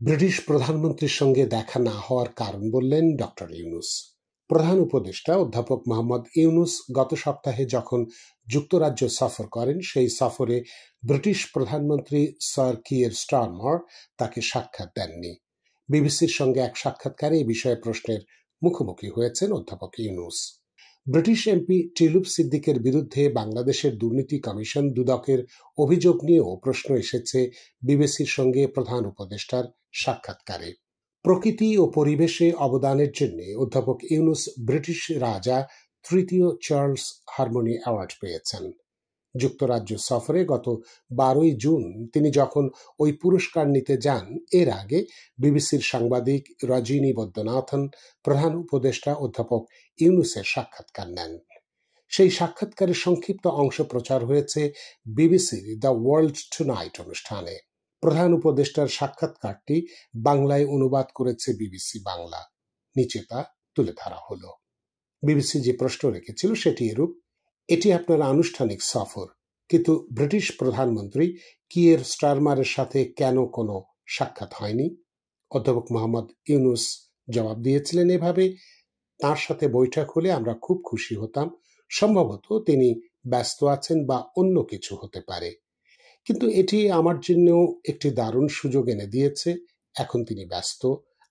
British প্রধানমন্ত্রীর সঙ্গে দেখা না হওয়ার কারণ বললেন ডক্টর ইউনূস। প্রধান উপদেষ্টা অধ্যাপক মোহাম্মদ ইউনূস গত সপ্তাহে যখন যুক্তরাজ্য সফর করেন, সেই সফরে ব্রিটিশ প্রধানমন্ত্রী স্যার কিয়ের স্টারমার তাকে সাক্ষাৎ দেননি। বিবিসির সঙ্গে এক সাক্ষাৎকারে এই বিষয়ে প্রশ্নের মুখোমুখি হয়েছেন অধ্যাপক ইউনূস। ব্রিটিশ এমপি টিলুপ সিদ্দিকের বিরুদ্ধে বাংলাদেশের দুর্নীতি কমিশন দুদকের অভিযোগ নিয়েও প্রশ্ন এসেছে বিবিসির সঙ্গে প্রধান উপদেষ্টার সাক্ষাৎকারে। প্রকৃতি ও পরিবেশে অবদানের জন্য অধ্যাপক ইউনূস ব্রিটিশ রাজা তৃতীয় চার্লস হারমোনি অ্যাওয়ার্ড পেয়েছেন। যুক্তরাজ্য সফরে গত 12 জুন তিনি যখন ওই পুরস্কার নিতে যান, এর আগে বিবিসির সাংবাদিক রজনী বৈদ্যনাথন প্রধান উপদেষ্টা অধ্যাপক ইউনূসের সাক্ষাৎকার নেন। সেই সাক্ষাৎকারের সংক্ষিপ্ত অংশ প্রচার হয়েছে বিবিসির দ্য ওয়ার্ল্ড টুনাইট অনুষ্ঠানে। প্রধান উপদেষ্টার সাক্ষাৎকারটি বাংলায় অনুবাদ করেছে বিবিসি বাংলা। নিচে তা তুলে ধরা হলো। বিবিসি যে প্রশ্ন রেখেছিল সেটি এরূপ: এটি আপনার আনুষ্ঠানিক সফর, কিন্তু ব্রিটিশ প্রধানমন্ত্রী কিয়ের স্টারমারের সাথে কেন কোনো সাক্ষাৎ হয়নি? অধ্যাপক মোহাম্মদ ইউনূস জবাব দিয়েছিলেন এভাবে: তার সাথে বৈঠক হলে আমরা খুব খুশি হতাম। সম্ভবত তিনি ব্যস্ত আছেন বা অন্য কিছু হতে পারে, কিন্তু এটি আমার জন্যও একটি দারুণ সুযোগ এনে দিয়েছে। এখন তিনি ব্যস্ত,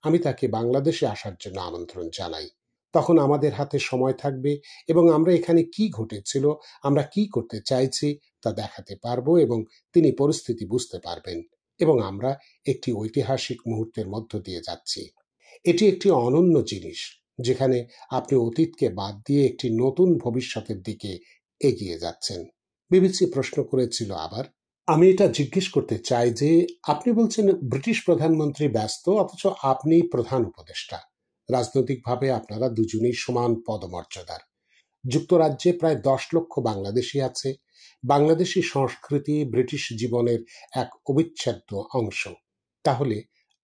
আমি তাকে বাংলাদেশে আসার জন্য আমন্ত্রণ জানাই। তখন আমাদের হাতে সময় থাকবে এবং আমরা এখানে কি ঘটেছিল, আমরা কি করতে চাইছি তা দেখাতে পারবো এবং তিনি পরিস্থিতি বুঝতে পারবেন, এবং আমরা একটি ঐতিহাসিক মুহূর্তের মধ্য দিয়ে যাচ্ছি। এটি একটি অনন্য জিনিস, যেখানে আপনি অতীতকে বাদ দিয়ে একটি নতুন ভবিষ্যতের দিকে এগিয়ে যাচ্ছেন। বিবিসি প্রশ্ন করেছিল আবার, আমি এটা জিজ্ঞেস করতে চাই যে আপনি বলছেন ব্রিটিশ প্রধানমন্ত্রী ব্যস্ত, অথচ আপনি প্রধান উপদেষ্টা। রাজনৈতিকভাবে আপনারা দুজনেই সমান পদমর্যাদার। যুক্তরাজ্যে প্রায় 10 লক্ষ বাংলাদেশি আছে। বাংলাদেশি সংস্কৃতি ব্রিটিশ জীবনের এক অবিচ্ছেদ্য অংশ। তাহলে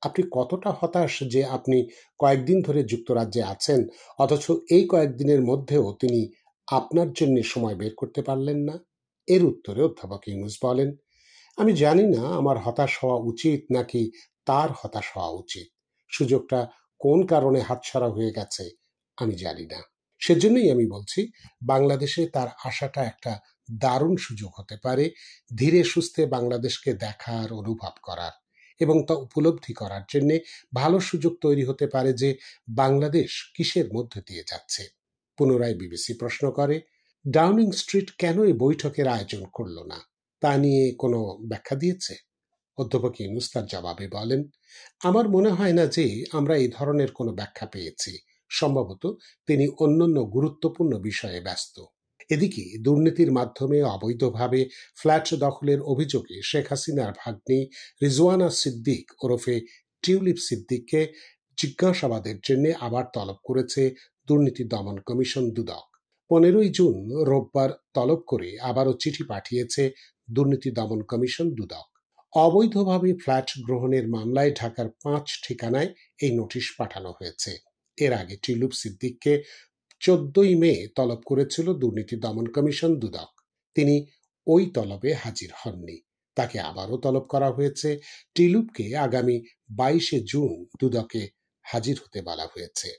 আপনি কতটা হতাশ যে আপনি কয়েকদিন ধরে যুক্তরাজ্যে আছেন, অথচ এই কয়েকদিনের মধ্যেও তিনি আপনার জন্য সময় বের করতে পারলেন না? এর উত্তরে অধ্যাপক ইউনূস বলেন, আমি জানি না আমার হতাশ হওয়া উচিত নাকি তার হতাশ হওয়া উচিত। সুযোগটা কোন কারণে হাতছাড়া হয়ে গেছে আমি জানি না। সেজন্যই আমি বলছি, বাংলাদেশে তার আসাটা একটা দারুণ সুযোগ হতে পারে ধীরে সুস্থে বাংলাদেশকে দেখার, অনুভব করার এবং তা উপলব্ধি করার জন্য। ভালো সুযোগ তৈরি হতে পারে যে বাংলাদেশ কিসের মধ্য দিয়ে যাচ্ছে। পুনরায় বিবিসি প্রশ্ন করে, ডাউনিং স্ট্রিট কেন এই বৈঠকের আয়োজন করল না, তা নিয়ে কোনো ব্যাখ্যা দিয়েছে? অধ্যাপক ইউনূস তার জবাবে বলেন, আমার মনে হয় না যে আমরা এই ধরনের কোনো ব্যাখ্যা পেয়েছি। সম্ভবত তিনি অন্যান্য গুরুত্বপূর্ণ বিষয়ে ব্যস্ত। এদিকে দুর্নীতির মাধ্যমে অবৈধভাবে ফ্ল্যাট দখলের অভিযোগে শেখ হাসিনার ভাগ্নি রিজওয়ানা সিদ্দিক ওরফে টিউলিপ সিদ্দিককে জিজ্ঞাসাবাদের জন্য আবার তলব করেছে দুর্নীতি দমন কমিশন দুদক। 15 জুন রোববার তলব করে আবারও চিঠি পাঠিয়েছে দুর্নীতি দমন কমিশন দুদক। অবৈধভাবে ফ্ল্যাট গ্রহণের মামলায় ঢাকার 5 ঠিকানায় এই নোটিশ পাঠানো হয়েছে। এর আগে টিউলিপ সিদ্দিককে 14 মে তলব করেছিল দুর্নীতি দমন কমিশন দুদক। তিনি ওই তলবে হাজির হননি। তাকে আবারও তলব করা হয়েছে। টিউলিপকে আগামী 22 জুন দুদকে হাজির হতে বলা হয়েছে।